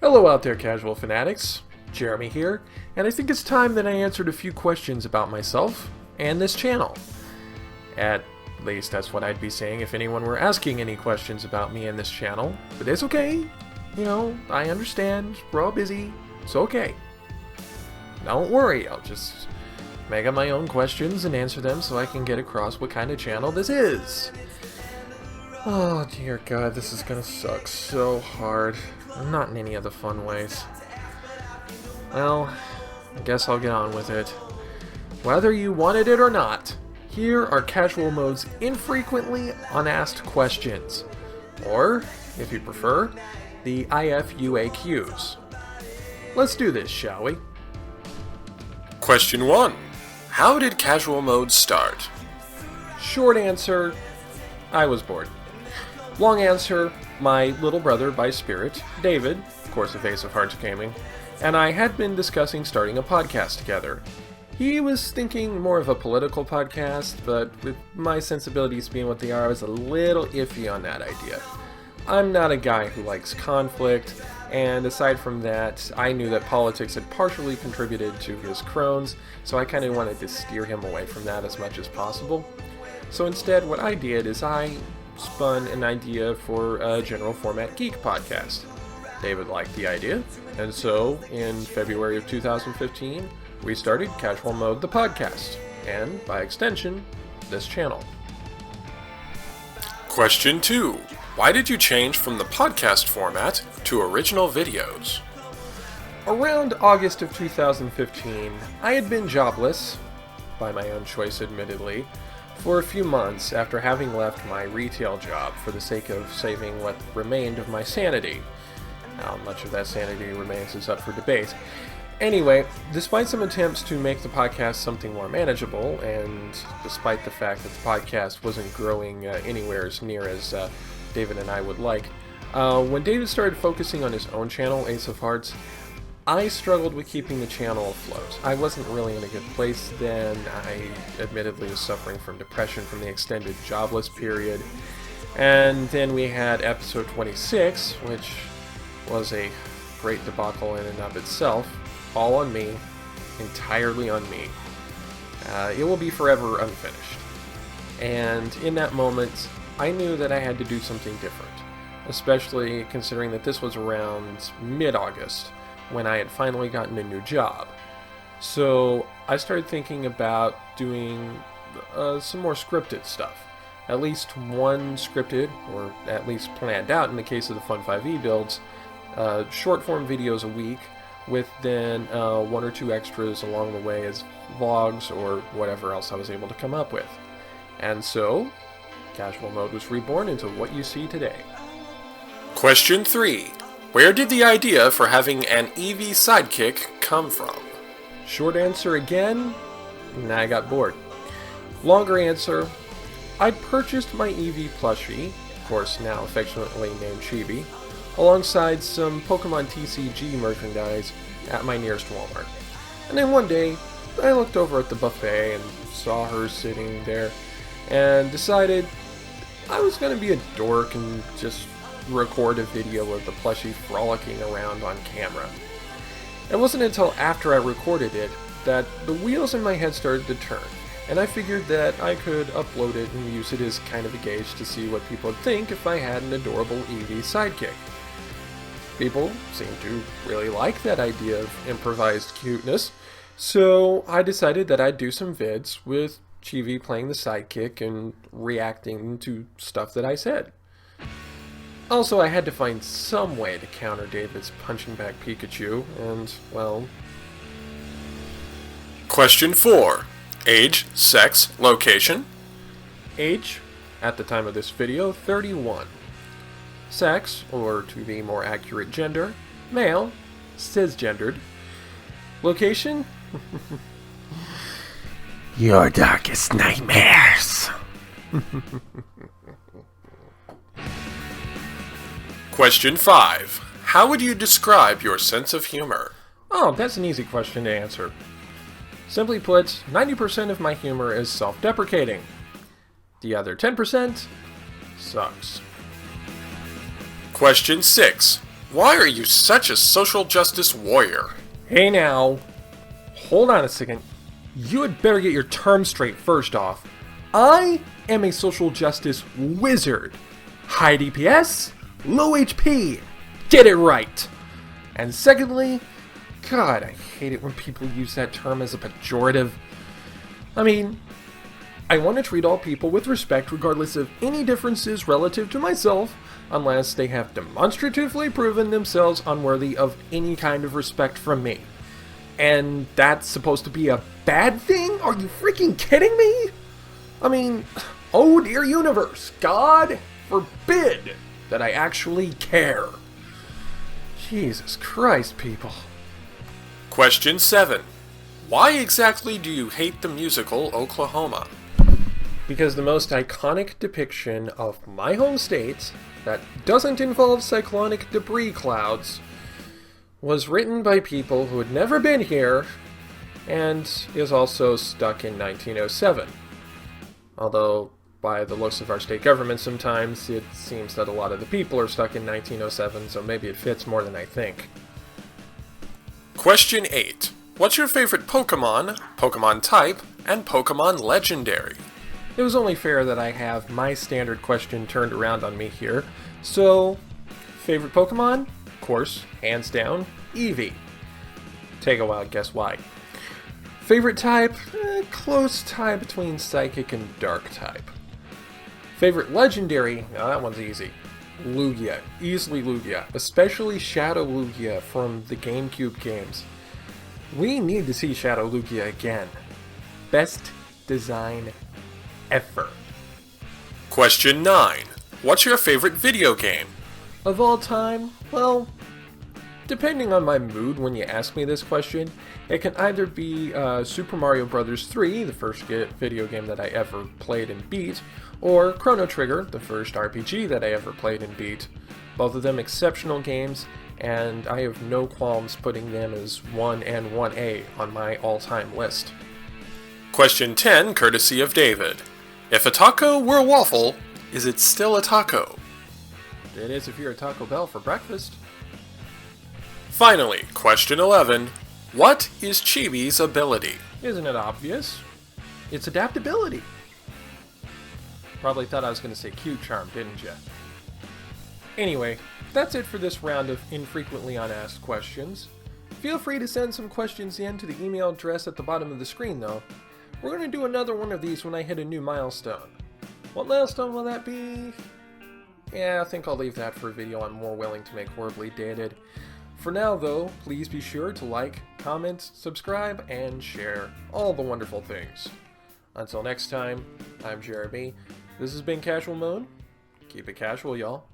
Hello out there, casual fanatics. Jeremy here, and I think it's time that I answered a few questions about myself and this channel. At least that's what I'd be saying if anyone were asking any questions about me and this channel, but it's okay. You know, I understand, we're all busy, it's okay. Don't worry, I'll just make up my own questions and answer them so I can get across what kind of channel this is. Oh dear God, this is gonna suck so hard. Not in any of the fun ways. Well, I guess I'll get on with it. Whether you wanted it or not, here are Casual Mode's infrequently unasked questions. Or, if you prefer, the IFUAQs. Let's do this, shall we? Question 1. How did Casual Mode start? Short answer, I was bored. Long answer, my little brother by spirit, David, of course of Ace of Hearts Gaming, and I had been discussing starting a podcast together. He was thinking more of a political podcast, but with my sensibilities being what they are, I was a little iffy on that idea. I'm not a guy who likes conflict, and aside from that, I knew that politics had partially contributed to his crones, so I kind of wanted to steer him away from that as much as possible. So instead, what I did is I spun an idea for a general format geek podcast. David liked the idea, and so in February of 2015, we started Casual Mode the podcast, and by extension, this channel. Question 2. Why did you change from the podcast format to original videos? Around August of 2015, I had been jobless, by my own choice admittedly, for a few months after having left my retail job for the sake of saving what remained of my sanity. How much of that sanity remains is up for debate. Anyway, despite some attempts to make the podcast something more manageable, and despite the fact that the podcast wasn't growing anywhere as near as David and I would like, when David started focusing on his own channel, Ace of Hearts, I struggled with keeping the channel afloat. I wasn't really in a good place then. I admittedly was suffering from depression from the extended jobless period. And then we had episode 26, which was a great debacle in and of itself. All on me. Entirely on me. It will be forever unfinished. And in that moment, I knew that I had to do something different. Especially considering that this was around mid-August, when I had finally gotten a new job. So I started thinking about doing some more scripted stuff. At least one scripted, or at least planned out in the case of the Fun 5e builds, short form videos a week, with then one or two extras along the way as vlogs or whatever else I was able to come up with. And so, Casual Mode was reborn into what you see today. Question 3. Where did the idea for having an Eevee sidekick come from? Short answer again, I got bored. Longer answer, I purchased my Eevee plushie, of course now affectionately named Chibi, alongside some Pokemon TCG merchandise at my nearest Walmart. And then one day, I looked over at the buffet and saw her sitting there, and decided I was going to be a dork and just record a video of the plushie frolicking around on camera. It wasn't until after I recorded it that the wheels in my head started to turn, and I figured that I could upload it and use it as kind of a gauge to see what people would think if I had an adorable Eevee sidekick. People seemed to really like that idea of improvised cuteness, so I decided that I'd do some vids with Chibi playing the sidekick and reacting to stuff that I said. Also, I had to find some way to counter David's punching back Pikachu, and, well... Question 4. Age, sex, location? Age, at the time of this video, 31. Sex, or to be more accurate gender, male, cisgendered. Location? Your darkest nightmares. Question 5. How would you describe your sense of humor? Oh, that's an easy question to answer. Simply put, 90% of my humor is self-deprecating. The other 10% sucks. Question 6. Why are you such a social justice warrior? Hey now, hold on a second. You had better get your terms straight first off. I am a social justice wizard. High DPS, low HP. Get it right. And secondly, God, I hate it when people use that term as a pejorative. I mean, I want to treat all people with respect regardless of any differences relative to myself, unless they have demonstratively proven themselves unworthy of any kind of respect from me. And that's supposed to be a bad thing? Are you freaking kidding me? I mean, oh dear universe, God forbid that I actually care. Jesus Christ, people. Question 7. Why exactly do you hate the musical Oklahoma? Because the most iconic depiction of my home state that doesn't involve cyclonic debris clouds was written by people who had never been here and is also stuck in 1907. Although, by the looks of our state government sometimes, it seems that a lot of the people are stuck in 1907, so maybe it fits more than I think. Question 8. What's your favorite Pokemon, Pokemon type, and Pokemon legendary? It was only fair that I have my standard question turned around on me here. So, favorite Pokemon? Of course, hands down, Eevee. Take a wild guess why. Favorite type? Close tie between Psychic and Dark type. Favorite legendary? Now that one's easy. Lugia. Easily Lugia. Especially Shadow Lugia from the GameCube games. We need to see Shadow Lugia again. Best design ever. Question 9. What's your favorite video game? Of all time, well, depending on my mood when you ask me this question, it can either be Super Mario Bros. 3, the first video game that I ever played and beat, or Chrono Trigger, the first RPG that I ever played and beat. Both of them exceptional games, and I have no qualms putting them as 1 and 1A on my all-time list. Question 10, courtesy of David. If a taco were a waffle, is it still a taco? It is if you're at Taco Bell for breakfast. Finally, question 11. What is Chibi's ability? Isn't it obvious? It's adaptability. Probably thought I was going to say cute charm, didn't you? Anyway, that's it for this round of infrequently unasked questions. Feel free to send some questions in to the email address at the bottom of the screen, though. We're going to do another one of these when I hit a new milestone. What milestone will that be? Yeah, I think I'll leave that for a video I'm more willing to make horribly dated. For now, though, please be sure to like, comment, subscribe, and share all the wonderful things. Until next time, I'm Jeremy. This has been Casual Mode. Keep it casual, y'all.